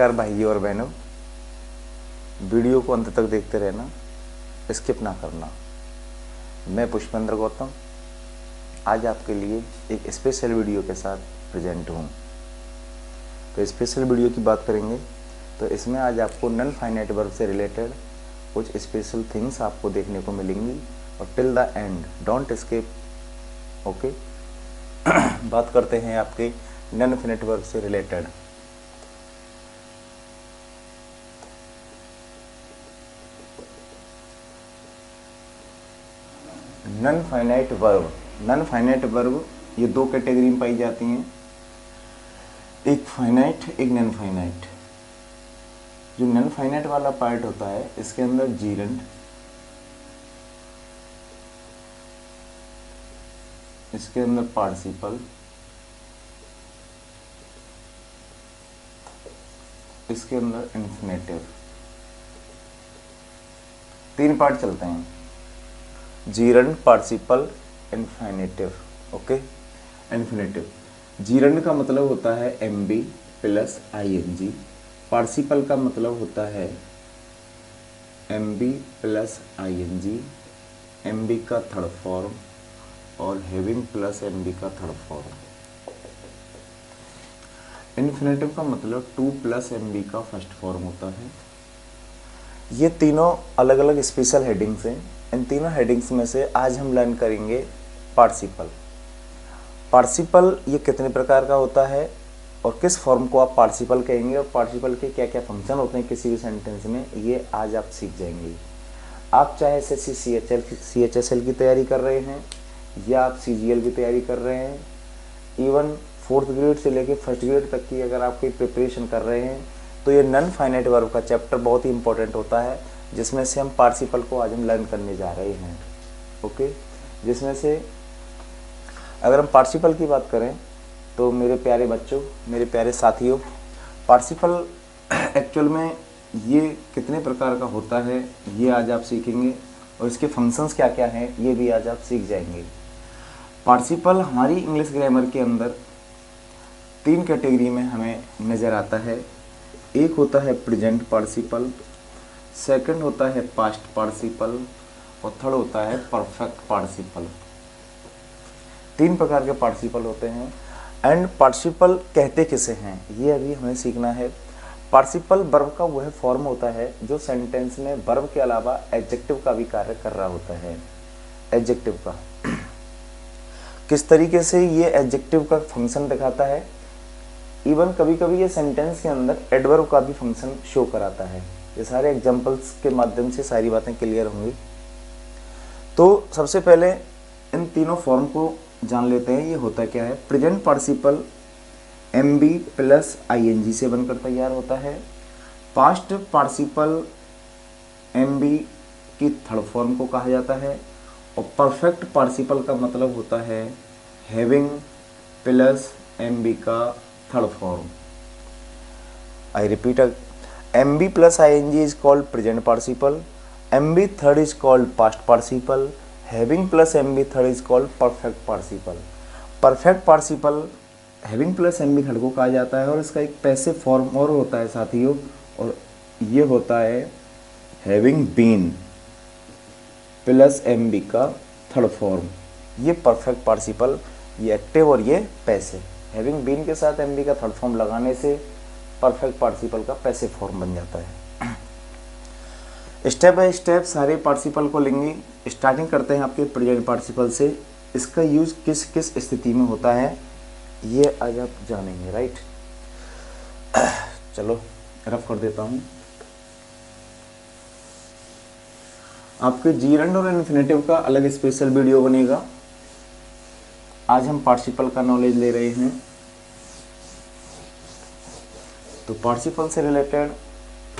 नमस्कार भाइयों और बहनों, वीडियो को अंत तक देखते रहना, स्किप ना करना। मैं पुष्पेंद्र गौतम आज आपके लिए एक स्पेशल वीडियो के साथ प्रेजेंट हूँ। तो स्पेशल वीडियो की बात करेंगे तो इसमें आज आपको नॉन फाइनाइट वर्ब से रिलेटेड कुछ स्पेशल थिंग्स आपको देखने को मिलेंगी और till the end don't skip. Okay, बात करते हैं आपके नॉन फाइनाइट वर्ब से रिलेटेड। नॉन फाइनाइट वर्ब ये दो कैटेगरी में पाई जाती हैं, एक फाइनाइट एक नॉन फाइनाइट। जो नॉन फाइनाइट वाला पार्ट होता है इसके अंदर जीरंड, इसके अंदर पार्टिसिपल, इसके अंदर इन्फिनेटिव, तीन पार्ट चलते हैं, gerund, participle, infinitive. Okay, infinitive. Gerund का मतलब होता है एमबी प्लस आईएनजी, पार्टिसिपल का मतलब होता है एमबी प्लस आईएनजी, एमबी का थर्ड फॉर्म, और हैविंग प्लस एमबी का थर्ड फॉर्म। इन्फिनेटिव का मतलब 2 प्लस एमबी का फर्स्ट फॉर्म होता है। ये तीनों अलग अलग स्पेशल हेडिंग्स हैं। इन तीनों हेडिंग्स में से आज हम लर्न करेंगे पार्टिसिपल। पार्टिसिपल ये कितने प्रकार का होता है और किस फॉर्म को आप पार्टिसिपल कहेंगे और पार्टिसिपल के क्या क्या फंक्शन होते हैं किसी भी सेंटेंस में, ये आज आप सीख जाएंगे। आप चाहे एसएससी सीएचएसएल की तैयारी कर रहे हैं या आप सीजीएल की तैयारी कर रहे हैं, इवन 4th ग्रेड से लेकर 1st ग्रेड तक की अगर आप कोई प्रिपरेशन कर रहे हैं तो ये नॉन फाइनाइट वर्ब का चैप्टर बहुत ही इंपॉर्टेंट होता है, जिसमें से हम पार्टिसिपल को आज हम लर्न करने जा रहे हैं। ओके, जिसमें से अगर हम पार्टिसिपल की बात करें तो मेरे प्यारे बच्चों, मेरे प्यारे साथियों, पार्टिसिपल एक्चुअल में ये कितने प्रकार का होता है ये आज आप सीखेंगे और इसके फंक्शंस क्या क्या हैं ये भी आज आप सीख जाएंगे। पार्टिसिपल हमारी इंग्लिश ग्रामर के अंदर 3 कैटेगरी में हमें नज़र आता है। एक होता है प्रेजेंट पार्टिसिपल, सेकंड होता है पास्ट पार्टिसिपल और थर्ड होता है परफेक्ट पार्टिसिपल। 3 प्रकार के पार्टिसिपल होते हैं। एंड पार्टिसिपल कहते किसे हैं ये अभी हमें सीखना है। पार्टिसिपल वर्ब का वह फॉर्म होता है जो सेंटेंस में वर्ब के अलावा एडजेक्टिव का भी कार्य कर रहा होता है। एडजेक्टिव का किस तरीके से ये एडजेक्टिव का फंक्शन दिखाता है, इवन कभी कभी ये सेंटेंस के अंदर एडवर्ब का भी फंक्शन शो कराता है। ये सारे एग्जांपल्स के माध्यम से सारी बातें क्लियर होंगी। तो सबसे पहले इन तीनों फॉर्म को जान लेते हैं। ये होता क्या है? Present participle MB plus ING से बनकर तैयार होता है। पास्ट पार्टिसिपल एमबी की थर्ड फॉर्म को कहा जाता है और परफेक्ट पार्टिसिपल का मतलब होता है हैविंग प्लस एमबी का third form. I repeat, MB plus ING is called present participle, MB third is called past participle, having plus MB third is called perfect participle. Perfect participle having plus MB third को कहा जाता है और इसका एक passive form और होता है साथियों, और ये होता है हैविंग बीन प्लस एमबी का थर्ड फॉर्म। ये परफेक्ट पार्टिसिपल, ये एक्टिव और ये पैसिव। हैविंग बीन के साथ एमबी का थर्ड फॉर्म लगाने से परफेक्ट पार्टिसिपल का पैसिव फॉर्म बन जाता है। स्टेप बाय स्टेप सारे पार्टिसिपल को लेंगे। स्टार्टिंग करते हैं आपके प्रेजेंट पार्टिसिपल से। इसका यूज किस किस स्थिति में होता है ये आज आप जानेंगे, राइट। चलो रफ कर देता हूँ। आपके जीरंड और इन्फिनेटिव का अलग स्पेशल वीडियो बनेगा। आज हम पार्टिसिपल का नॉलेज ले रहे हैं। तो पार्टिसिपल से रिलेटेड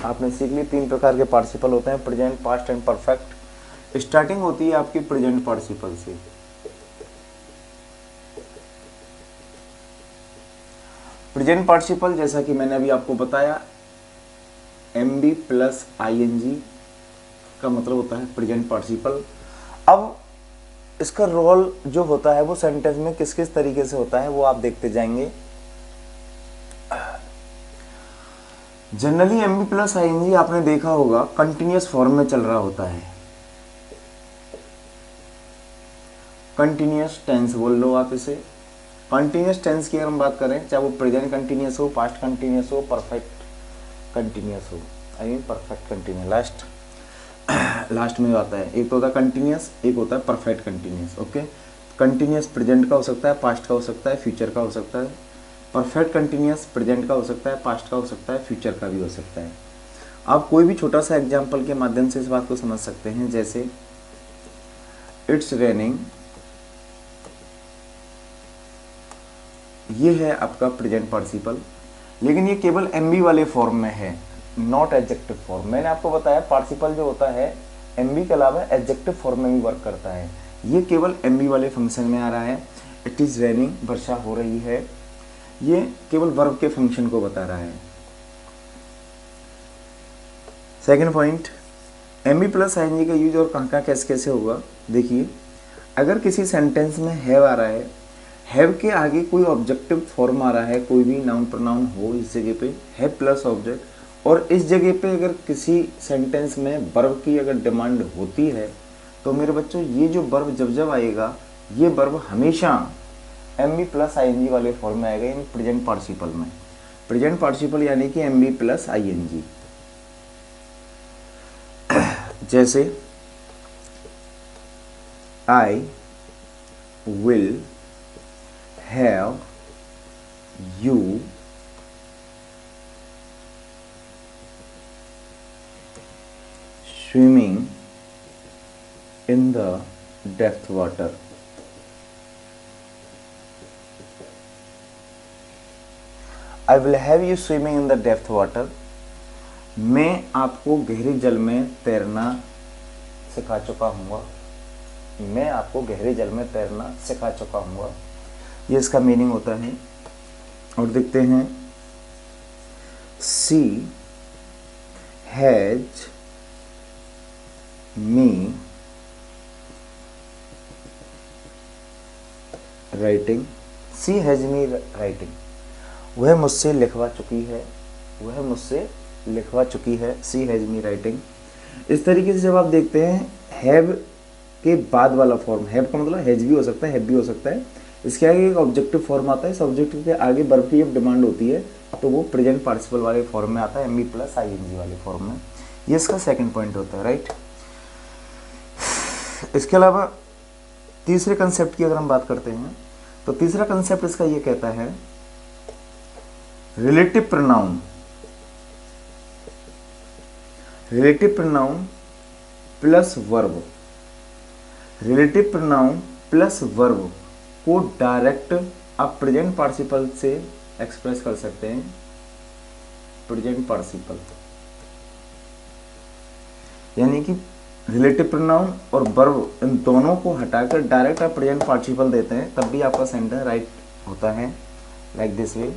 आपने सीख ली 3 प्रकार के पार्टिसिपल होते हैं, present, past and perfect. Starting होती है आपकी प्रेजेंट पार्टिसिपल से। प्रेजेंट पार्टिसिपल जैसा कि मैंने अभी आपको बताया, एमबी प्लस आईएनजी का मतलब होता है प्रेजेंट पार्टिसिपल। अब इसका रोल जो होता है वो सेंटेंस में किस किस तरीके से होता है वो आप देखते जाएंगे। Generally M B plus I N G आपने देखा होगा कंटिन्यूस फॉर्म में चल रहा होता है, कंटिन्यूस टेंस बोल लो आप इसे। कंटिन्यूस टेंस की अगर हम बात करें, चाहे वो प्रेजेंट कंटिन्यूस हो, पास्ट कंटिन्यूस हो, परफेक्ट कंटिन्यूस हो, I mean perfect continuous last में आता है। एक तो होता है कंटिन्यूस, एक होता है perfect continuous. Okay, continuous present का हो सकता है, पास्ट का हो सकता है, फ्यूचर का हो सकता है। परफेक्ट कंटिन्यूस प्रेजेंट का हो सकता है, पास्ट का हो सकता है, फ्यूचर का भी हो सकता है। आप कोई भी छोटा सा एग्जाम्पल के माध्यम से इस बात को समझ सकते हैं, जैसे इट्स रेनिंग, ये है आपका प्रेजेंट पार्टिसिपल, लेकिन ये केवल एमबी वाले फॉर्म में है, नॉट एडजेक्टिव फॉर्म। मैंने आपको बताया पार्टिसिपल जो होता है एमबी के अलावा एडजेक्टिव फॉर्म में भी वर्क करता है। ये केवल एमबी वाले फंक्शन में आ रहा है। इट इज़ रेनिंग, वर्षा हो रही है, ये केवल वर्ब के फंक्शन को बता रहा है। Second point, MB plus ING का यूज और कहाँ कैसे कैसे होगा। देखिए, अगर किसी सेंटेंस में हैव आ रहा है, हैव के आगे कोई ऑब्जेक्टिव फॉर्म आ रहा है, कोई भी नाउन प्रोनाउन हो इस जगह पे, हैव प्लस ऑब्जेक्ट, और इस जगह पे अगर किसी सेंटेंस में वर्ब की अगर डिमांड होती है, तो मेरे बच्चों ये जो वर्ब जब जब आएगा, ये वर्ब हमेशा M B plus I N G वाले फॉर्म में आएगा, यानी प्रेजेंट पार्टिसिपल में। प्रेजेंट पार्टिसिपल यानी कि M B plus I N G. जैसे I will have you swimming in the depth water. I will have you swimming in the depth water. मैं आपको गहरे जल में तैरना सिखा चुका हूँगा। मैं आपको गहरे जल में तैरना सिखा चुका हूँगा, ये इसका मीनिंग होता है। और देखते हैं, she has me writing, she has me writing, वह मुझसे लिखवा चुकी है, वह मुझसे लिखवा चुकी है, सी हैज मी राइटिंग। इस तरीके से जब आप देखते हैं, हैव के बाद वाला फॉर्म, हैव का मतलब हैज भी हो सकता है, हैव भी हो सकता है, इसके आगे एक ऑब्जेक्टिव फॉर्म आता है, इस ऑब्जेक्टिव के आगे वर्ब की जब डिमांड होती है तो वो प्रेजेंट पार्टिसिपल वाले फॉर्म में आता है, M B plus I N G वाले फॉर्म में। ये इसका सेकंड पॉइंट होता है, राइट। इसके अलावा तीसरे कंसेप्ट की अगर हम बात करते हैं, तो तीसरा कंसेप्ट इसका ये कहता है, relative pronoun, relative pronoun plus verb, relative pronoun plus verb को डायरेक्ट आप प्रेजेंट पार्टिसिपल से एक्सप्रेस कर सकते हैं। प्रेजेंट पार्टिसिपल यानी कि रिलेटिव प्रोनाउन और वर्ब, इन दोनों को हटाकर डायरेक्ट आप प्रेजेंट पार्टिसिपल देते हैं, तब भी आपका सेंटेंस राइट होता है, like this way.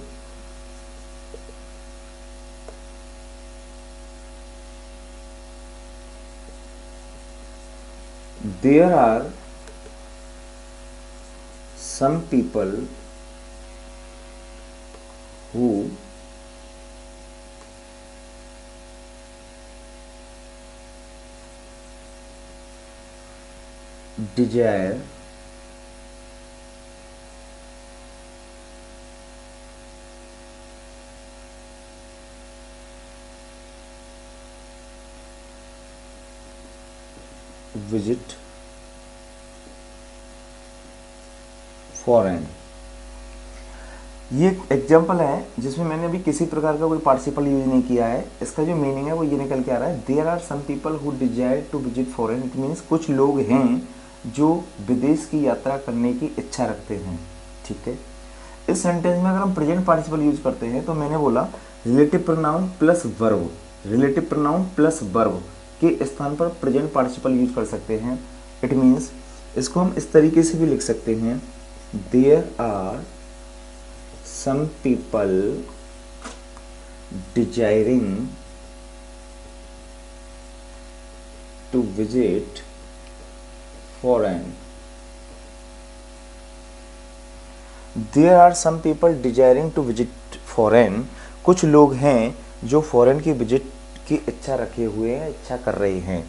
There are some people who desire visit foreign. ये एक एग्जाम्पल है जिसमें मैंने अभी किसी प्रकार का कोई पार्टिसिपल यूज नहीं किया है। इसका जो मीनिंग है वो ये निकल के आ रहा है, there are some people who desire to visit foreign. It means कुछ लोग हैं जो विदेश की यात्रा करने की इच्छा रखते हैं, ठीक है। इस सेंटेंस में अगर हम प्रेजेंट पार्टिसिपल यूज करते हैं, तो मैंने बोला relative pronoun plus verb, relative pronoun plus verb के स्थान पर प्रेजेंट पार्टिसिपल यूज कर सकते हैं। इट मीन्स इसको हम इस तरीके से भी लिख सकते हैं, there are some people desiring to visit foreign. There are some people desiring to visit foreign. कुछ लोग हैं जो फॉरेन की विजिट की इच्छा रखे हुए हैं, इच्छा कर रहे हैं।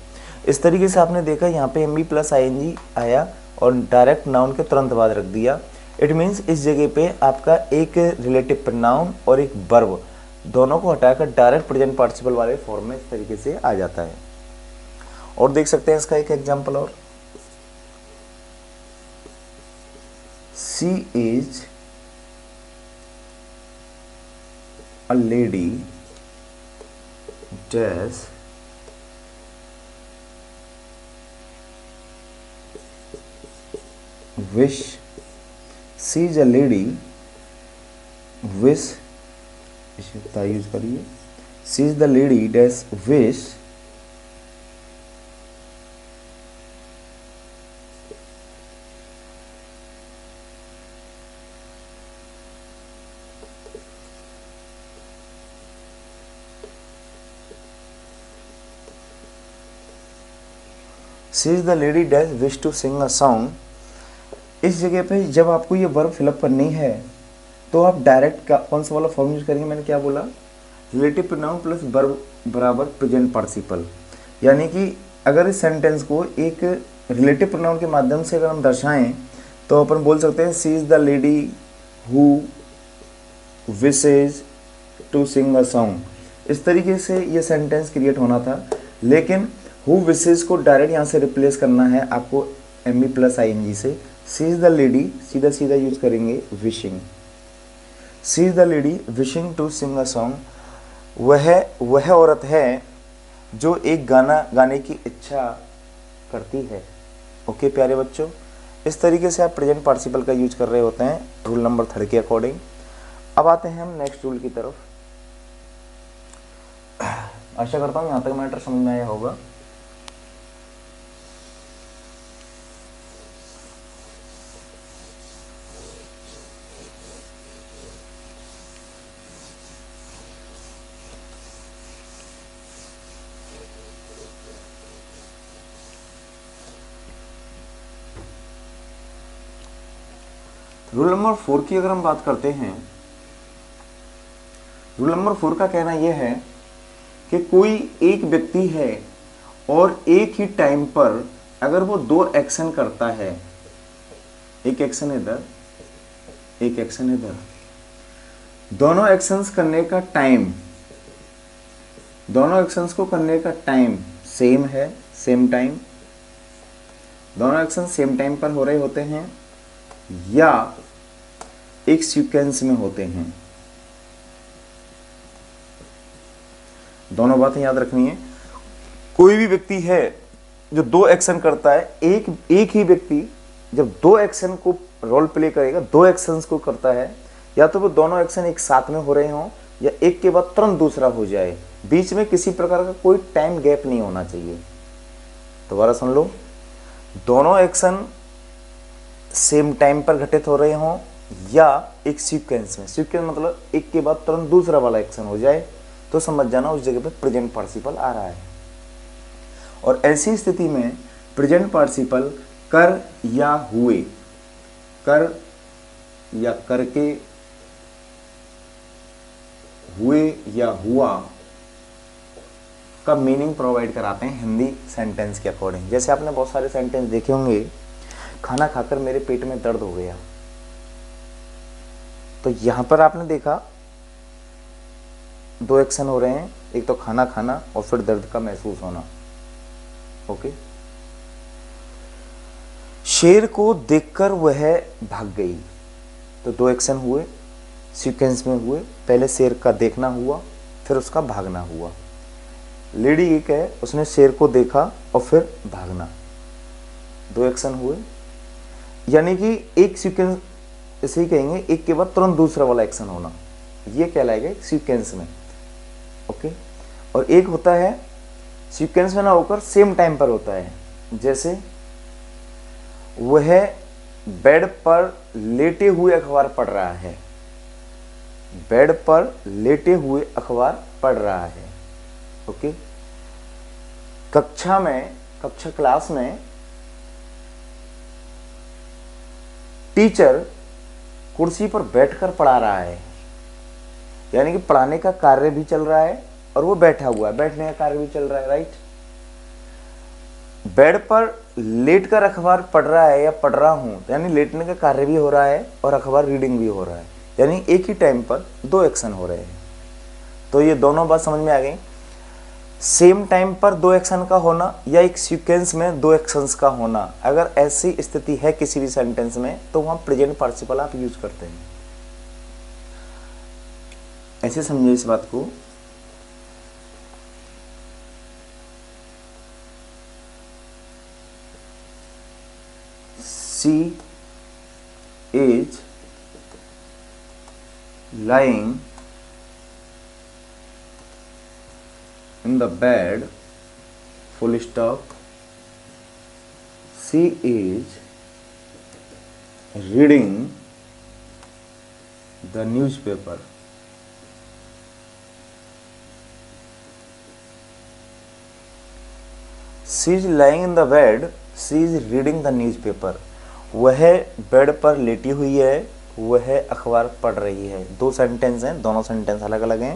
इस तरीके से आपने देखा यहाँ पे M B plus I N G आया और डायरेक्ट नाउन के तुरंत बाद रख दिया। इट मीन्स इस जगह पे आपका एक रिलेटिव प्रोनाउन और एक वर्ब दोनों को हटाकर डायरेक्ट प्रेजेंट पार्टिसिपल वाले फॉर्म में इस तरीके से आ जाता है। और देख सकते हैं इसका एक एग्जाम्पल और, she is a lady dash wish, she is a lady wish, use करिए, she is the lady dash wish she is the lady dash wish to sing a song. इस जगह पे जब आपको ये वर्ब फिलअप करनी है तो आप डायरेक्ट कौन सा वाला फॉर्म यूज करेंगे, मैंने क्या बोला, रिलेटिव प्रोनाउन प्लस वर्ब बराबर प्रेजेंट पार्टिसिपल। यानी कि अगर इस सेंटेंस को एक रिलेटिव प्रोनाउन के माध्यम से अगर हम दर्शाएं तो अपन बोल सकते हैं she is the lady who wishes to sing a song. इस तरीके से ये सेंटेंस क्रिएट होना था, लेकिन हु विशेज को डायरेक्ट यहाँ से रिप्लेस करना है आपको M B plus I N G से। सी इज द लेडी सीधा सीधा यूज करेंगे wishing, she is the lady wishing to sing a song. वह औरत है जो एक गाना गाने की इच्छा करती है। ओके प्यारे बच्चों, इस तरीके से आप प्रेजेंट पार्टिसिपल का यूज कर रहे होते हैं रूल नंबर 3 के अकॉर्डिंग। अब आते हैं हम नेक्स्ट रूल की तरफ। आशा करता हूँ यहाँ तक मैटर समझ में आया होगा। रूल नंबर 4 की अगर हम बात करते हैं, रूल नंबर 4 का कहना यह है कि कोई एक व्यक्ति है और एक ही टाइम पर अगर वो 2 एक्शन करता है, एक एक्शन इधर एक एक्शन इधर, दोनों एक्शंस करने का टाइम, दोनों एक्शंस को करने का टाइम सेम है, सेम टाइम, दोनों एक्शन सेम टाइम पर हो रहे होते हैं या एक सीक्वेंस में होते हैं। दोनों बातें याद रखनी है। कोई भी व्यक्ति है जो 2 एक्शन करता है, एक ही व्यक्ति जब 2 एक्शन को रोल प्ले करेगा, 2 एक्शंस को करता है, या तो वो दोनों एक्शन एक साथ में हो रहे हों या एक के बाद तुरंत दूसरा हो जाए, बीच में किसी प्रकार का कोई टाइम गैप नहीं होना चाहिए। दोबारा सुन लो, दोनों एक्शन सेम टाइम पर घटित हो रहे हों या एक सीक्वेंस में, सीक्वेंस मतलब एक के बाद तुरंत दूसरा वाला एक्शन हो जाए, तो समझ जाना उस जगह पे प्रेजेंट पार्टिसिपल आ रहा है। और ऐसी स्थिति में प्रेजेंट पार्टिसिपल कर या हुए, कर या करके, हुए या हुआ का मीनिंग प्रोवाइड कराते हैं हिंदी सेंटेंस के अकॉर्डिंग। जैसे आपने बहुत सारे सेंटेंस देखे होंगे, खाना खाकर मेरे पेट में दर्द हो गया, तो यहां पर आपने देखा 2 एक्शन हो रहे हैं, एक तो खाना खाना और फिर दर्द का महसूस होना। ओके, शेर को देखकर वह भाग गई, तो 2 एक्शन हुए, सीक्वेंस में हुए, पहले शेर का देखना हुआ फिर उसका भागना हुआ। लेडी एक है, उसने शेर को देखा और फिर भागना, 2 एक्शन हुए, यानी कि एक सीक्वेंस, इसे ही कहेंगे एक के बाद तुरंत दूसरा वाला एक्शन होना, ये कहलाएगा एक सीक्वेंस में। ओके, और एक होता है सीक्वेंस में ना होकर सेम टाइम पर होता है, जैसे वह बेड पर लेटे हुए अखबार पढ़ रहा है, बेड पर लेटे हुए अखबार पढ़ रहा है। ओके, कक्षा क्लास में टीचर कुर्सी पर बैठकर पढ़ा रहा है, यानी कि पढ़ाने का कार्य भी चल रहा है और वो बैठा हुआ है, बैठने का कार्य भी चल रहा है, राइट। बेड पर लेट कर अखबार पढ़ रहा है या पढ़ रहा हूं, यानी लेटने का कार्य भी हो रहा है और अखबार रीडिंग भी हो रहा है, यानी एक ही टाइम पर दो एक्शन हो रहे हैं। तो ये दोनों बात समझ में आ गई। सेम टाइम पर दो एक्शन का होना या एक सीक्वेंस में दो एक्शंस का होना, अगर ऐसी स्थिति है किसी भी सेंटेंस में तो वहां प्रेजेंट पार्टिसिपल आप यूज करते हैं। ऐसे समझिए इस बात को। She is lying in the bed, full stop. She is reading the newspaper. She is lying in the bed. She is reading the newspaper. वह बेड पर लेटी हुई है, वह अखबार पढ़ रही है। दो सेंटेंस हैं, दोनों सेंटेंस अलग अलग हैं।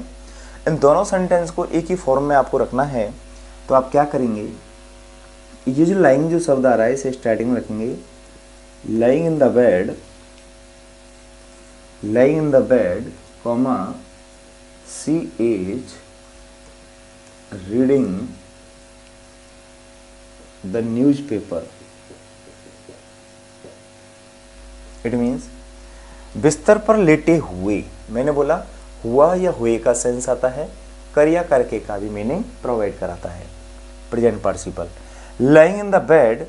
इन दोनों सेंटेंस को एक ही फॉर्म में आपको रखना है, तो आप क्या करेंगे, ये जो लाइंग जो शब्द आ रहा है इसे स्टार्टिंग में रखेंगे। Lying in the bed, lying in the bed, comma, she is reading the newspaper. It means बिस्तर पर लेटे हुए, मैंने बोला हुआ या हुए का सेंस आता है, कर या करके का भी मीनिंग प्रोवाइड कराता है present participle. Lying in the bed,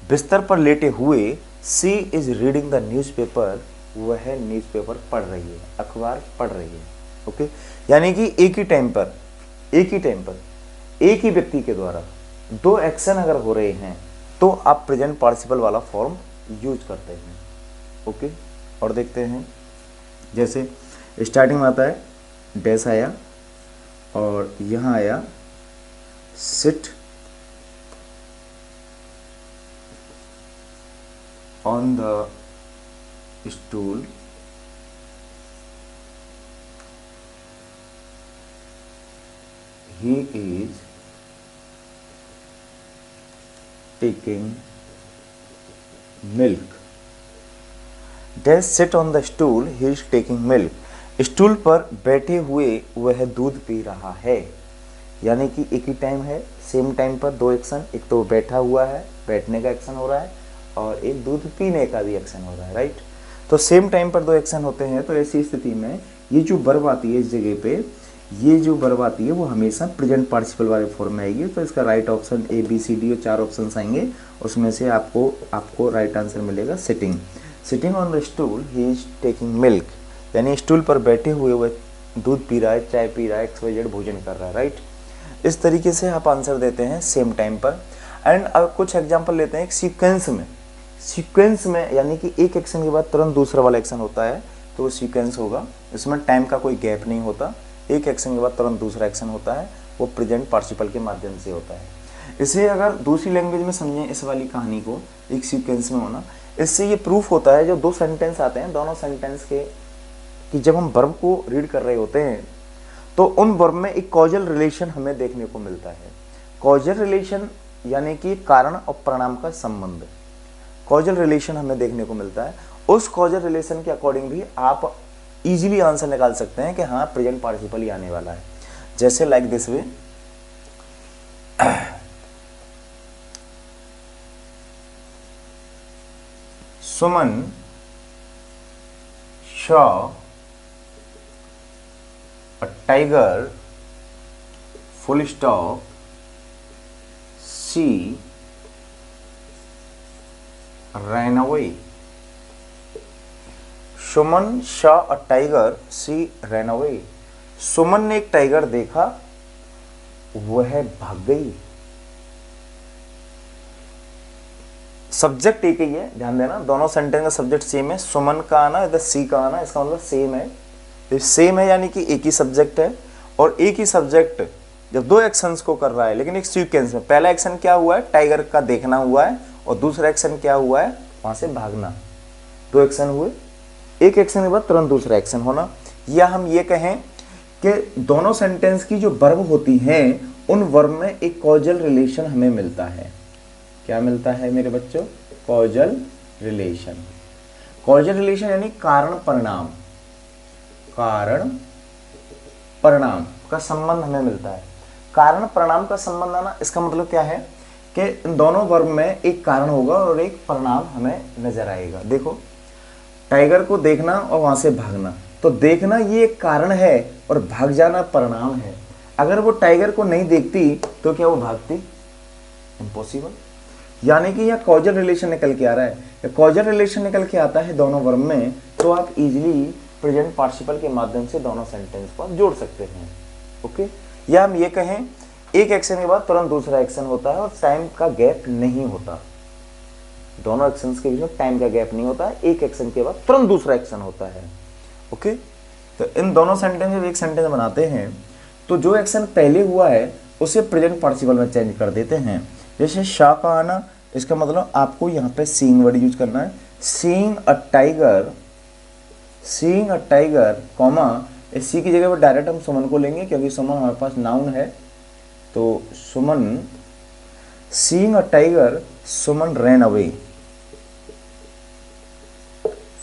बिस्तर पर लेटे हुए, सी इज रीडिंग द न्यूज़पेपर, वह न्यूज़पेपर पढ़ रही है, अखबार पढ़ रही है। ओके, यानी कि एक ही टाइम पर एक ही व्यक्ति के द्वारा दो एक्शन अगर हो रहे हैं तो आप प्रेजेंट पार्टिसिपल वाला फॉर्म यूज करते हैं। ओके, और देखते हैं, जैसे स्टार्टिंग में आता है डैश आया और यहाँ आया sit on the stool, he is taking milk. Dash sit on the stool, he is taking milk. Stool पर बैठे हुए वह दूध पी रहा है, यानी कि एक ही टाइम है, सेम टाइम पर दो एक्शन, एक तो बैठा हुआ है, बैठने का एक्शन हो रहा है, और एक दूध पीने का भी एक्शन हो रहा है, राइट। तो सेम टाइम पर दो एक्शन होते हैं, तो ऐसी स्थिति में ये जो वर्ब आती है इस जगह पे, ये जो वर्ब आती है वो हमेशा प्रेजेंट पार्टिसिपल वाले फॉर्म में आएगी। तो इसका right option A B C D और चार ऑप्शन आएंगे, उसमें से आपको राइट आंसर मिलेगा sitting. Sitting on the stool he is taking milk, यानी स्टूल पर बैठे हुए वह दूध पी रहा है, चाय पी रहा है, XYZ भोजन कर रहा है, राइट। इस तरीके से आप आंसर देते हैं सेम टाइम पर। एंड अब कुछ एग्जाम्पल लेते हैं एक सीक्वेंस में यानी कि एक एक्शन के बाद तुरंत दूसरा वाला एक्शन होता है तो वो सीक्वेंस होगा, इसमें टाइम का कोई गैप नहीं होता, एक एक्शन के बाद तुरंत दूसरा एक्शन होता है, वो प्रेजेंट पार्टिसिपल के माध्यम से होता है। इसे अगर दूसरी लैंग्वेज में समझें इस वाली कहानी को, एक सीक्वेंस में होना, इससे ये प्रूफ होता है, जो दो सेंटेंस आते हैं दोनों सेंटेंस के, कि जब हम वर्ब को रीड कर रहे होते हैं तो उन वर्ब में एक कॉजल रिलेशन हमें देखने को मिलता है। कॉजल रिलेशन यानी कि कारण और परिणाम का संबंध, कॉजल रिलेशन हमें देखने को मिलता है। उस कॉजल रिलेशन के अकॉर्डिंग भी आप इजीली आंसर निकाल सकते हैं कि हाँ प्रेजेंट पार्टिसिपल ही आने वाला है। जैसे like this way, Suman saw a tiger, full stop, she ran away. Suman saw a tiger, she ran away. सुमन ने एक टाइगर देखा, वह भाग गई। सब्जेक्ट एक ही है, ध्यान देना, दोनों सेंटेंस का सब्जेक्ट सेम है। सुमन का आना इधर सी का आना, इसका मतलब सेम है। तो सेम है यानी कि एक ही सब्जेक्ट है, और एक ही सब्जेक्ट जब दो एक्शंस को कर रहा है लेकिन एक सीक्वेंस में, पहला एक्शन क्या हुआ है, टाइगर का देखना हुआ है, और दूसरा एक्शन क्या हुआ है, वहां से भागना। दो एक्शन हुए, एक एक्शन के बाद तुरंत दूसरा एक्शन होना। या हम ये कहें कि दोनों सेंटेंस की जो वर्ब होती हैं उन वर्ब में एक कॉजल रिलेशन हमें मिलता है। क्या मिलता है मेरे बच्चों? Causal relation. कॉजल रिलेशन यानी कारण परिणाम, कारण परिणाम का संबंध हमें मिलता है। कारण परिणाम का संबंध आना, इसका मतलब क्या है कि इन दोनों वर्ब में एक कारण होगा और एक परिणाम हमें नजर आएगा। देखो, टाइगर को देखना और वहां से भागना, तो देखना ये एक कारण है और भाग जाना परिणाम है। अगर वो टाइगर को नहीं देखती तो क्या वो भागती? इम्पॉसिबल। यानी कि यह कॉजल रिलेशन निकल के आ रहा है। कॉजल रिलेशन निकल के आता है दोनों वर्ब में, तो आप इजीली प्रेजेंट पार्टिसिपल के माध्यम से दोनों सेंटेंस को आप जोड़ सकते हैं। ओके, या हम ये कहें एक एक्शन के बाद तुरंत दूसरा एक्शन होता है और टाइम का गैप नहीं होता। दोनों एक्शंस के बीच में टाइम का गैप नहीं होता है, एक एक्शन के बाद तुरंत दूसरा एक्शन होता है। ओके, तो इन दोनों सेंटेंस में एक सेंटेंस बनाते हैं तो जो एक्शन पहले हुआ है उसे प्रेजेंट पार्टिसिपल में चेंज कर देते हैं। जैसे शाह का आना, इसका मतलब आपको यहाँ पे सीइंग वर्ड यूज करना है। Seeing a tiger, seeing a tiger comma, इस सी की जगह पर डायरेक्ट हम सुमन को लेंगे क्योंकि सुमन हमारे पास नाउन है। तो Suman, seeing a tiger Suman ran away,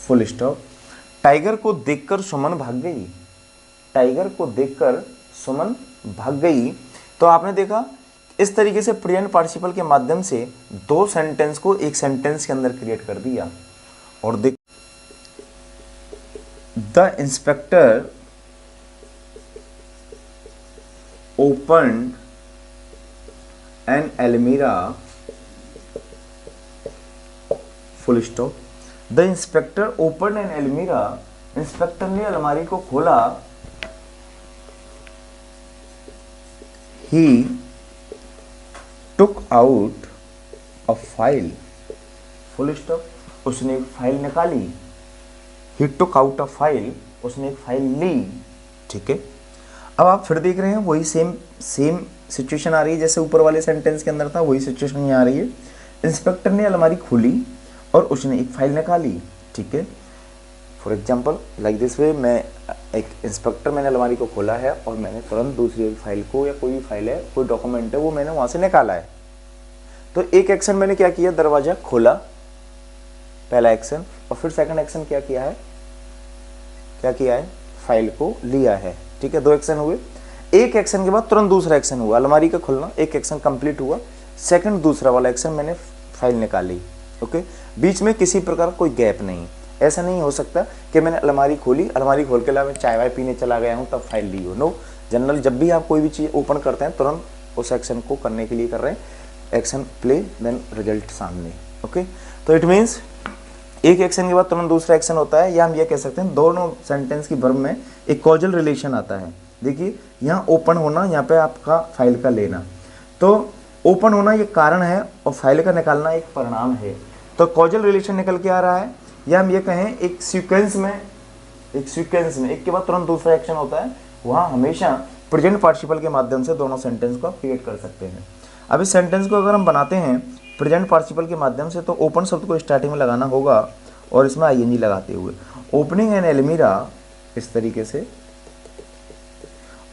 full stop. Tiger को देखकर सुमन भाग गई, टाइगर को देखकर सुमन भाग गई। तो आपने देखा इस तरीके से प्रेजेंट पार्टिसिपल के माध्यम से दो सेंटेंस को एक सेंटेंस के अंदर क्रिएट कर दिया। और देख, the inspector opened an almirah, full stop. The inspector open an almirah, inspector ने अलमारी को खोला। He took out a file, full stop. उसने एक फाइल निकाली। ही टुक आउट अ फाइल, उसने एक फाइल ली। ठीक है, अब आप फिर देख रहे हैं वही सेम सिचुएशन आ रही है जैसे ऊपर वाले सेंटेंस के अंदर था, वही सिचुएशन यहाँ आ रही है। इंस्पेक्टर ने अलमारी खोली और उसने एक फाइल निकाली। ठीक है, फॉर एग्जाम्पल लाइक दिस वे, मैं एक इंस्पेक्टर, मैंने अलमारी को खोला है और मैंने तुरंत दूसरी फाइल को, या कोई भी फाइल है, कोई डॉक्यूमेंट है, वो मैंने वहां से निकाला है। तो एक एक्शन मैंने क्या किया, दरवाजा खोला, पहला एक्शन। और फिर सेकंड एक्शन क्या किया है, क्या किया है, फाइल को लिया है। ठीक है, दो एक्शन हुए। एक एक्शन के बाद तुरंत दूसरा एक्शन हुआ, अलमारी का खोलना, एक एक्शन कंप्लीट हुआ। सेकंड दूसरा वाला एक्शन, मैंने फाइल निकाली। ओके, बीच में किसी प्रकार कोई गैप नहीं। ऐसा नहीं हो सकता कि मैंने अलमारी खोली, अलमारी खोल के ला मैं चाय वाय पीने चला गया हूँ तब फाइल ली हो। नो, जनरल जब भी आप कोई भी चीज़ ओपन करते हैं तुरंत उस एक्शन को करने के लिए कर रहे हैं, एक्शन प्ले देन रिजल्ट सामने। ओके, तो इट मीन्स एक एक्शन के बाद तुरंत दूसरा एक्शन होता है, या हम ये कह सकते हैं दोनों सेंटेंस की वर्ब में एक कॉजल रिलेशन आता है। देखिए, यहाँ ओपन होना, यहाँ पे आपका फाइल का लेना, तो ओपन होना ये कारण है और फाइल का निकालना एक परिणाम है। तो कॉजल रिलेशन निकल के आ रहा है, या हम ये कहें एक सीक्वेंस में एक के बाद तुरंत दूसरा एक्शन होता है, वहाँ हमेशा प्रेजेंट पार्टिसिपल के माध्यम से दोनों सेंटेंस को क्रिएट कर सकते हैं। अब इस सेंटेंस को अगर हम बनाते हैं प्रेजेंट पार्टिसिपल के माध्यम से, तो ओपन शब्द को स्टार्टिंग में लगाना होगा और इसमें आईएनजी लगाते हुए ओपनिंग एन एलमीरा, इस तरीके से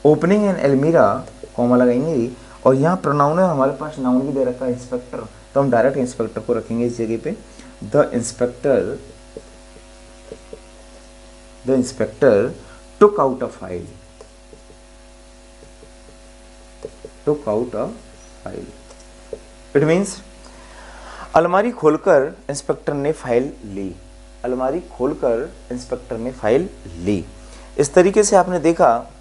ओपनिंग एन एलमीरा कॉमा लगाएंगे। और यहाँ प्रोनाउन है, हमारे पास नाउन भी दे रखा है इंस्पेक्टर, तो हम डायरेक्ट इंस्पेक्टर को रखेंगे इस जगह पे। The inspector took out a file, took out a file. It means अलमारी खोलकर इंस्पेक्टर ने फाइल ली, अलमारी खोलकर इंस्पेक्टर ने फाइल ली। इस तरीके से आपने देखा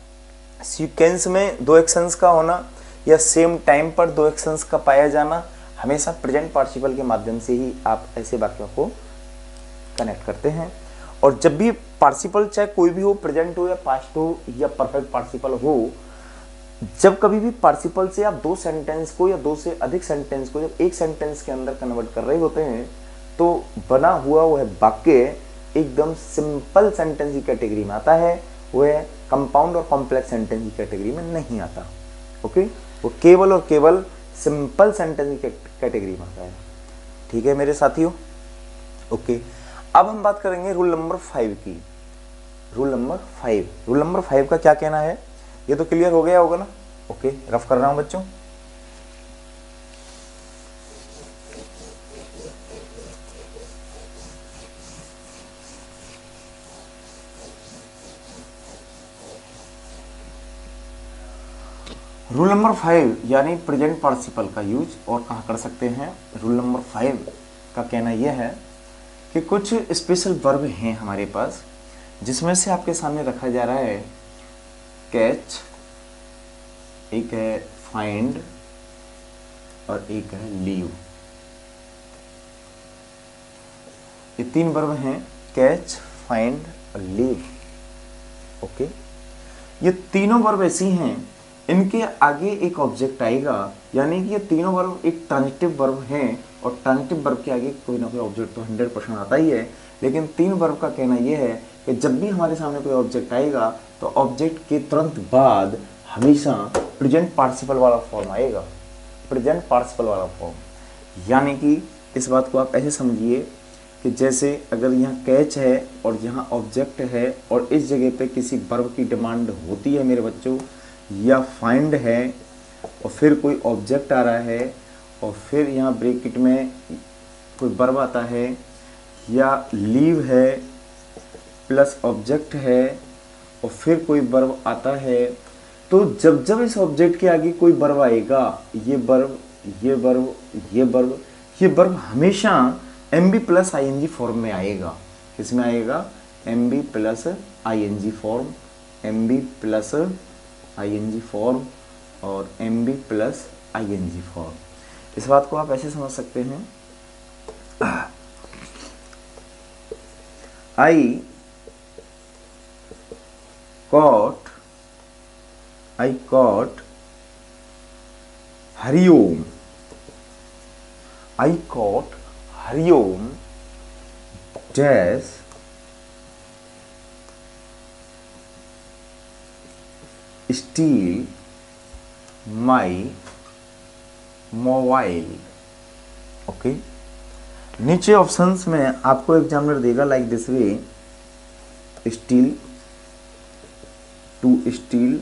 सीक्वेंस में दो एक्शंस का होना या सेम टाइम पर दो एक्शंस का पाया जाना, हमेशा प्रेजेंट पार्टिसिपल के माध्यम से ही आप ऐसे वाक्यों को कनेक्ट करते हैं। और जब भी पार्टिसिपल चाहे कोई भी हो, प्रेजेंट हो या पास्ट हो या परफेक्ट पार्टिसिपल हो, जब कभी भी पार्टिसिपल से आप दो सेंटेंस को या दो से अधिक सेंटेंस को जब एक सेंटेंस के अंदर कन्वर्ट कर रहे होते हैं, तो बना हुआ वह वाक्य एकदम सिंपल सेंटेंस की कैटेगरी में आता है, वह कंपाउंड और कॉम्प्लेक्स सेंटेंस की कैटेगरी में नहीं आता। ओके, वो केवल और केवल सिंपल सेंटेंस की कैटेगरी में आता है। ठीक है मेरे साथियों। ओके, अब हम बात करेंगे रूल नंबर 5 की। रूल नंबर 5 का क्या कहना है ये तो क्लियर हो गया होगा ना। ओके, रफ कर रहा हूं बच्चों। रूल नंबर 5 यानी प्रेजेंट पार्टिसिपल का यूज और कहाँ कर सकते हैं। रूल नंबर 5 का कहना यह है कि कुछ स्पेशल वर्ब हैं हमारे पास, जिसमें से आपके सामने रखा जा रहा है कैच, एक है फाइंड और एक है लीव। ये 3 वर्ब हैं, कैच, फाइंड और लीव। ओके, ये तीनों वर्ब ऐसी हैं, इनके आगे एक ऑब्जेक्ट आएगा, यानी कि ये तीनों वर्ब एक ट्रांजिटिव वर्ब हैं और ट्रांजिटिव वर्ब के आगे कोई ना कोई ऑब्जेक्ट तो 100% आता ही है। लेकिन 3 वर्ब का कहना यह है कि जब भी हमारे सामने कोई ऑब्जेक्ट आएगा तो ऑब्जेक्ट के तुरंत बाद हमेशा प्रेजेंट पार्टिसिपल वाला फॉर्म आएगा, प्रेजेंट पार्टिसिपल वाला फॉर्म। यानी कि इस बात को आप ऐसे समझिए कि जैसे अगर यहाँ कैच है और यहाँ ऑब्जेक्ट है और इस जगह पे किसी वर्ब की डिमांड होती है मेरे बच्चों, या फाइंड है और फिर कोई ऑब्जेक्ट आ रहा है और फिर यहाँ ब्रैकेट में कोई वर्ब आता है, या लीव है प्लस ऑब्जेक्ट है और फिर कोई वर्ब आता है, तो जब जब इस ऑब्जेक्ट के आगे कोई वर्ब आएगा, ये वर्ब, ये वर्ब, ये वर्ब, ये वर्ब हमेशा M B plus I N G form में आएगा। किसमें आएगा? M B plus I N G form, M B plus I N G form और M B plus I N G form. इस बात को आप ऐसे समझ सकते हैं, I caught Hariom, I caught Hariom dash steal my mobile. Okay, नीचे ऑप्शंस में आपको एग्जामिनर देगा like this way, steal, to steal,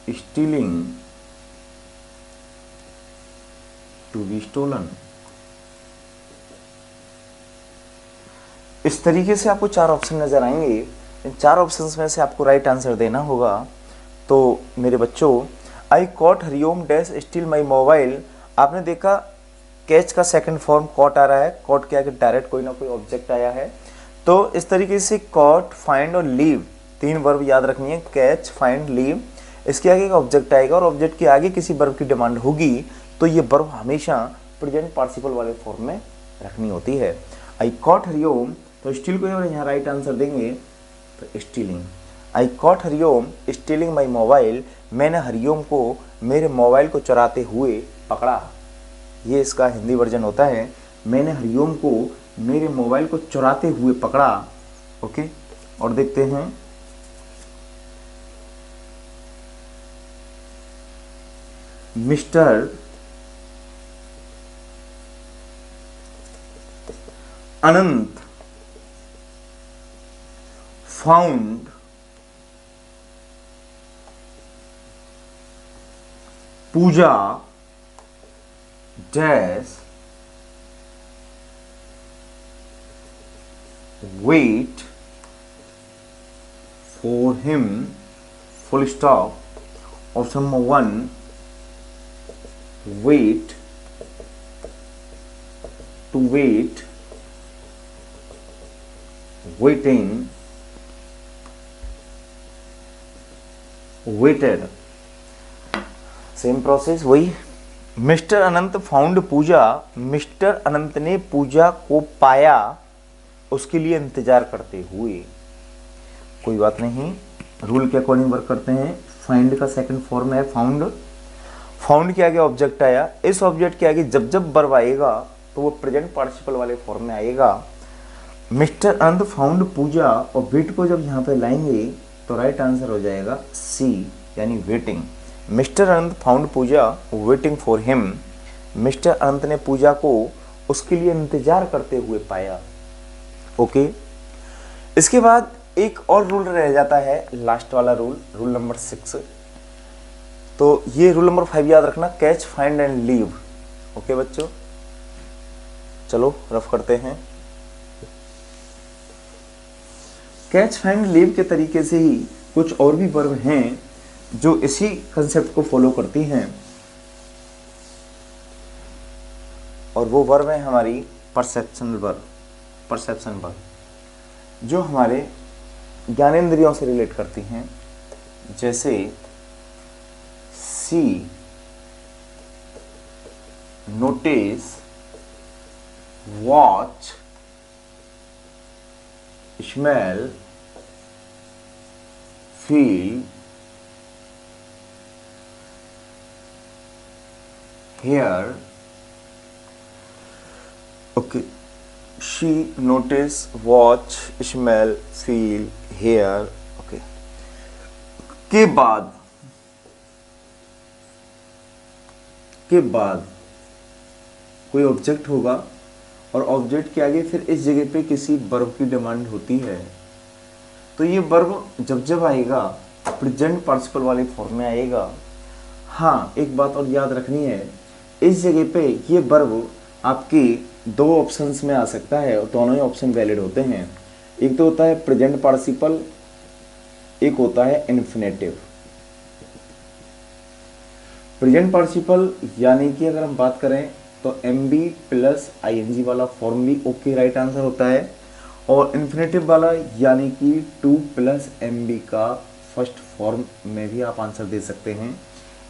stealing, to be stolen. इस तरीके से आपको 4 ऑप्शन नजर आएंगे। इन 4 ऑप्शंस में से आपको राइट आंसर देना होगा। तो मेरे बच्चों, आई cot Hariom dash steel my mobile, आपने देखा कैच का सेकंड फॉर्म कॉट आ रहा है, कॉट के आगे डायरेक्ट कोई ना कोई ऑब्जेक्ट आया है। तो इस तरीके से कॉट, फाइंड और लीव 3 वर्ब याद रखनी है, कैच, फाइंड, लीव। इसके आगे एक ऑब्जेक्ट आएगा और ऑब्जेक्ट के आगे किसी वर्ब की डिमांड होगी, तो ये वर्ब हमेशा प्रेजेंट पार्टिसिपल वाले फॉर्म में रखनी होती है। आई कॉट हरिओम, तो स्टील को यहाँ राइट आंसर देंगे तो stealing. I cot Hariom stealing my mobile, मैंने हरिओम को मेरे मोबाइल को चुराते हुए पकड़ा। ये इसका हिंदी वर्जन होता है, मैंने हरिओम को मेरे मोबाइल को चुराते हुए पकड़ा। ओके, और देखते हैं mister Anant found Pooja dash wait for him full stop. Option number 1, wait, to wait, waiting, waited। Same process वही। मिस्टर अनंत फाउंड पूजा, मिस्टर अनंत ने पूजा को पाया, उसके लिए इंतजार करते हुए। कोई बात नहीं, रूल के अकॉर्डिंग वर्क करते हैं। फाइंड का सेकंड फॉर्म है फाउंड, फाउंड के आगे ऑब्जेक्ट आया, इस ऑब्जेक्ट के आगे जब जब वर्ब आएगा तो वो प्रेजेंट पार्टिसिपल वाले फॉर्म में आएगा। मिस्टर अनंत फाउंड पूजा और वेट को जब यहाँ पे लाएंगे तो राइट आंसर हो जाएगा सी, यानी waiting. Mister Anant found Pooja waiting for him, mister Anant ने पूजा को उसके लिए इंतजार करते हुए पाया। ओके, इसके बाद एक और रूल रह जाता है, लास्ट वाला रूल, रूल नंबर 6। तो ये रूल नंबर 5 याद रखना, catch find and leave. Okay बच्चों, चलो रफ करते हैं। कैच फाइंड लीव के तरीके से ही कुछ और भी वर्ब हैं जो इसी कंसेप्ट को फॉलो करती हैं, और वो वर्ब है हमारी परसेप्शनल वर्ब। परसेप्शन वर्ब जो हमारे ज्ञानेंद्रियों से रिलेट करती हैं, जैसे see, notice, watch, smell, feel, hear. Okay, she, notice, watch, smell, feel, hear. Okay, के बाद कोई ऑब्जेक्ट होगा, और ऑब्जेक्ट के आगे फिर इस जगह पे किसी वर्ब की डिमांड होती है। तो ये वर्ब जब जब आएगा प्रेजेंट पार्टिसिपल वाले फॉर्म में आएगा। हाँ, एक बात और याद रखनी है, इस जगह पे ये वर्ब आपकी दो ऑप्शंस में आ सकता है, और दोनों ही ऑप्शन वैलिड होते हैं। एक तो होता है प्रेजेंट पार्टिसिपल, एक होता है इन्फिनेटिव। प्रेजेंट पार्टिसिपल यानी कि अगर हम बात करें तो MB प्लस ING वाला फॉर्म भी ओके राइट आंसर होता है, और इन्फिनेटिव वाला यानी कि 2 प्लस MB का फर्स्ट फॉर्म में भी आप आंसर दे सकते हैं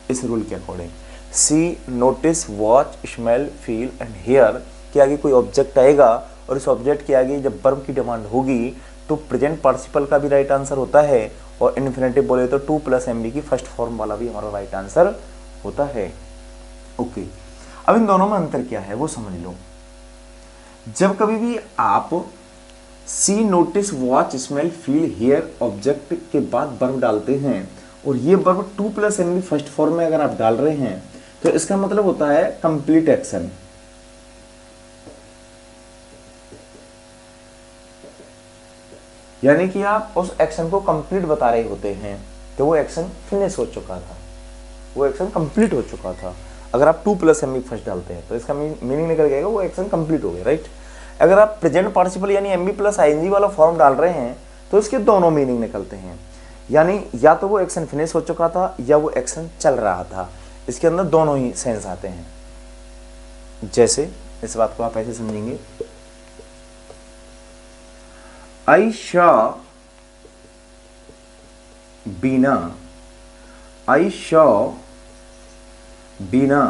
इस रूल के according. See, notice, watch, smell, feel and hear के आगे कोई ऑब्जेक्ट आएगा, और इस ऑब्जेक्ट के आगे जब वर्ब की डिमांड होगी तो प्रेजेंट पार्टिसिपल का भी राइट आंसर होता है, और इन्फिनेटिव बोले तो 2 प्लस MB की फर्स्ट फॉर्म वाला भी हमारा राइट आंसर होता है। ओके, अब इन दोनों में अंतर क्या है वो समझ लो। जब कभी भी आप see, notice, watch, smell, feel, hear object के बाद वर्ब डालते हैं, और ये verb 2 plus MB first form में अगर आप डाल रहे हैं, तो इसका मतलब होता है कंप्लीट एक्शन। यानी कि आप उस एक्शन को कंप्लीट बता रहे होते हैं कि वो एक्शन फिनिश हो चुका था, वो एक्शन कंप्लीट हो चुका था। अगर आप 2 प्लस MB फर्स्ट डालते हैं तो इसका मीनिंग निकल जाएगा वो एक्शन कंप्लीट हो गया, राइट। अगर आप प्रेजेंट पार्टिसिपल यानी MB प्लस ING वाला फॉर्म डाल रहे हैं तो इसके दोनों मीनिंग निकलते हैं, यानी या तो वो एक्शन फिनिश हो चुका था या वो एक्शन चल रहा था। इसके अंदर दोनों ही सेंस आते हैं। जैसे इस बात को आप ऐसे समझेंगे, I saw Beena, I saw Beena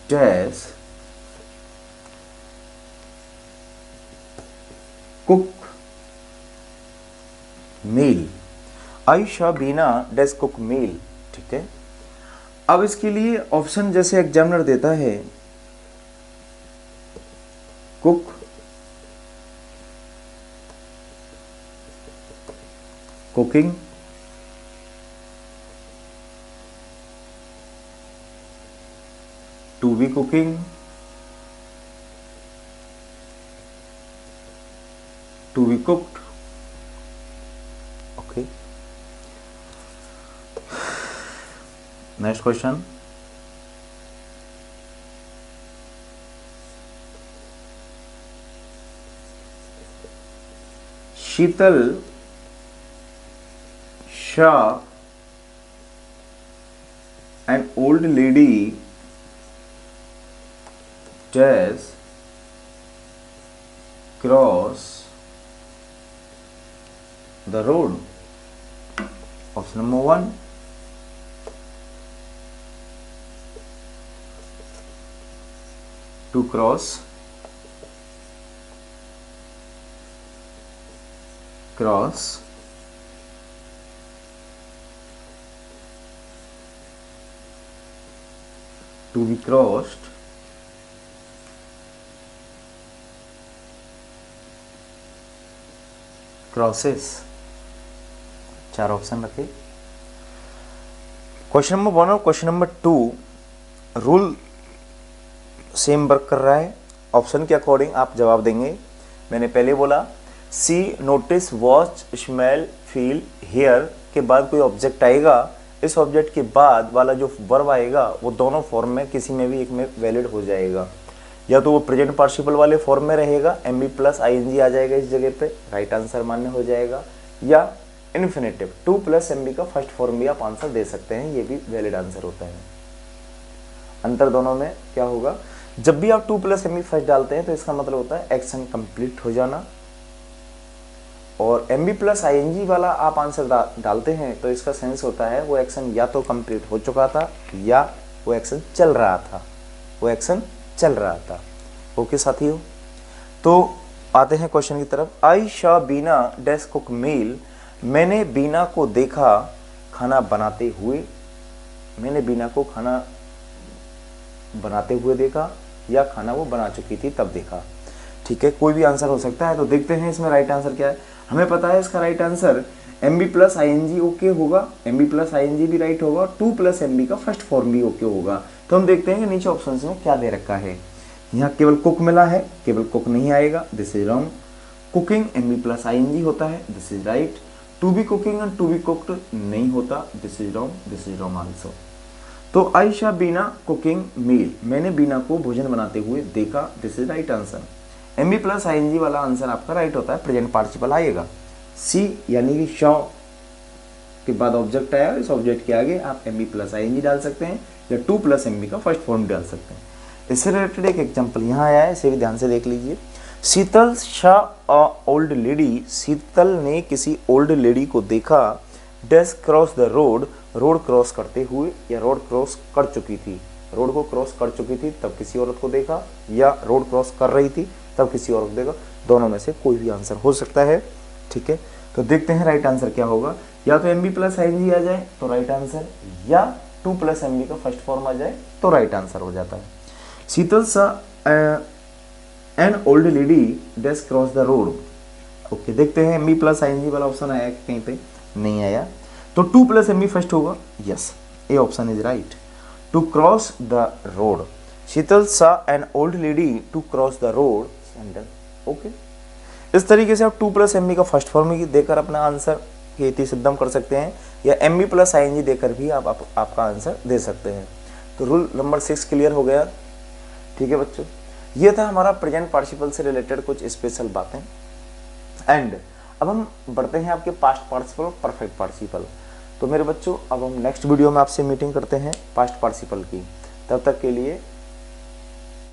dash cook meal, I saw Beena dash cook meal। ठीक है, अब इसके लिए ऑप्शन जैसे एग्जामिनर देता है, cook, cooking, to be cooking, to be cooked. Okay, next question. Sheetal saw an old lady dash cross the road। Option number 1, to cross, to be crossed, crosses। 4 option रखे। Question number 1 और question number 2 rule same work कर रहा है। Option के according आप जवाब देंगे। मैंने पहले बोला see, notice, watch, smell, feel, hear के बाद कोई ऑब्जेक्ट आएगा, इस ऑब्जेक्ट के बाद वाला जो वर्ब आएगा वो दोनों फॉर्म में किसी में भी एक में वैलिड हो जाएगा। या तो वो प्रेजेंट पार्टिसिपल वाले फॉर्म में रहेगा, M B plus I N G आ जाएगा इस जगह पे, राइट आंसर मान्य हो जाएगा। या इन्फिनेटिव 2 प्लस एम बी का फर्स्ट फॉर्म भी आप आंसर दे सकते हैं, ये भी वैलिड आंसर होता है। अंतर दोनों में क्या होगा, जब भी आप 2 प्लस एम बी फर्स्ट डालते हैं तो इसका मतलब होता है एक्शन कंप्लीट हो जाना, और M B plus I N G वाला आप आंसर डालते हैं तो इसका सेंस होता है वो एक्शन या तो कंप्लीट हो चुका था या वो एक्शन चल रहा था, वो एक्शन चल रहा था। ओके साथियों, तो आते हैं क्वेश्चन की तरफ। आई शॉ बीना डैश कुक मील, मैंने बीना को देखा खाना बनाते हुए, मैंने बीना को खाना बनाते हुए देखा या खाना वो बना चुकी थी तब देखा। ठीक है, कोई भी आंसर हो सकता है। तो देखते हैं इसमें राइट आंसर क्या है। हमें पता है इसका right answer M B plus I N G okay होगा, M B plus I N G भी राइट होगा, 2 प्लस एम बी का फर्स्ट फॉर्म भी ओके होगा। तो हम देखते हैं कि नीचे ऑप्शन में क्या दे रखा है। यहाँ केवल कुक मिला है, केवल कुक नहीं आएगा, this is wrong. Cooking M B plus I N G होता है, this is right. To be cooking and to be cooked नहीं होता, this is wrong, this is wrong also. तो आई शॉ बीना कुकिंग मील, मैंने बीना को भोजन बनाते हुए देखा, this is right answer. M B plus I N G वाला आंसर आपका राइट होता है, प्रेजेंट पार्टिसिपल आएगा। सी यानी कि शॉ के बाद ऑब्जेक्ट आया, इस ऑब्जेक्ट के आगे आप M B plus I N G डाल सकते हैं या 2 प्लस एम बी का फर्स्ट फॉर्म डाल सकते हैं। इससे रिलेटेड एक एग्जाम्पल यहाँ आया है, इसे भी ध्यान से देख लीजिए। शीतल शॉ अ ओल्ड लेडी, शीतल ने किसी ओल्ड लेडी को देखा dash cross the road, road cross करते हुए या रोड क्रॉस कर चुकी थी, रोड को क्रॉस कर चुकी थी तब किसी औरत को देखा या रोड क्रॉस कर रही थी तब किसी औरत को देखा, दोनों में से कोई भी आंसर हो सकता है। ठीक है, तो देखते हैं राइट आंसर क्या होगा। या तो M B plus I N G आ जाए तो राइट आंसर, या 2 प्लस एम बी का फर्स्ट फॉर्म आ जाए तो राइट आंसर हो जाता है। Sheetal saw an old lady dash cross the road. Okay, देखते हैं M B plus I N G वाला ऑप्शन आया कहीं पे, नहीं आया, तो 2 प्लस एम बी फर्स्ट होगा, yes, A option is right, to cross the road. Sheetal saw an old lady to cross the road and okay. इस तरीके से आप 2 प्लस एम बी का फर्स्ट फॉर्म देकर अपना आंसर की इति सिद्धम कर सकते हैं, या M B plus I N G देकर भी आप आपका आंसर दे सकते हैं। तो रूल नंबर 6 क्लियर हो गया। ठीक है बच्चों, ये था हमारा प्रेजेंट पार्टिसिपल से रिलेटेड कुछ स्पेशल बातें। एंड अब हम बढ़ते हैं आपके पास्ट पार्टिसिपल और परफेक्ट पार्टिसिपल। तो मेरे बच्चों, अब हम नेक्स्ट वीडियो में आपसे मीटिंग करते हैं पास्ट पार्टिसिपल की। तब तक के लिए